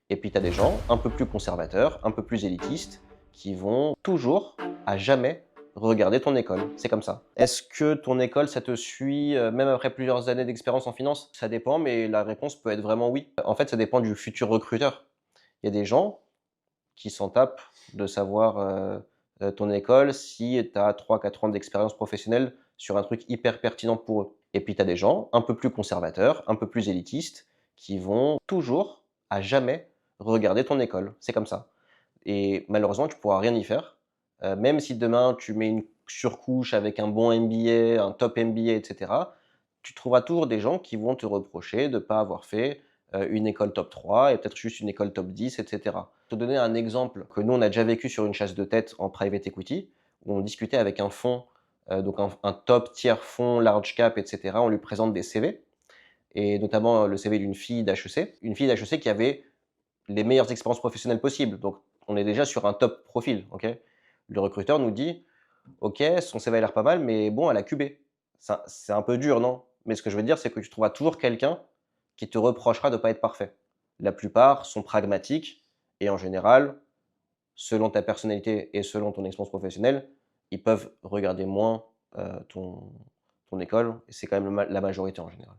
Et puis tu as des gens un peu plus conservateurs, un peu plus élitistes, qui vont toujours, à jamais, regarder ton école. C'est comme ça. Est-ce que ton école, ça te suit, même après plusieurs années d'expérience en finance? Ça dépend, mais la réponse peut être vraiment oui. En fait, ça dépend du futur recruteur. Il y a des gens qui s'en tapent de savoir, ton école si tu as 3-4 ans d'expérience professionnelle sur un truc hyper pertinent pour eux. Et puis tu as des gens un peu plus conservateurs, un peu plus élitistes, qui vont toujours, à jamais, regarder ton école. C'est comme ça. Et malheureusement, tu pourras rien y faire. Même si demain tu mets une surcouche avec un bon MBA, un top MBA et cetera, tu trouveras toujours des gens qui vont te reprocher de ne pas avoir fait, une école top 3 et peut-être juste une école top 10 et cetera. Pour te donner un exemple que nous on a déjà vécu sur une chasse de tête en private equity, où on discutait avec un fonds, donc un top tiers fonds large cap et cetera. On lui présente des CV et notamment, le CV d'une fille d'HEC. Une fille d'HEC qui avait les meilleures expériences professionnelles possibles. Donc, on est déjà sur un top profil, OK? Le recruteur nous dit: «OK, son CV a l'air pas mal, mais bon, elle a QB». Ça, c'est un peu dur, non? Mais ce que je veux dire, c'est que tu trouveras toujours quelqu'un qui te reprochera de ne pas être parfait. La plupart sont pragmatiques et en général, selon ta personnalité et selon ton expérience professionnelle, ils peuvent regarder moins, ton école et c'est quand même la majorité en général.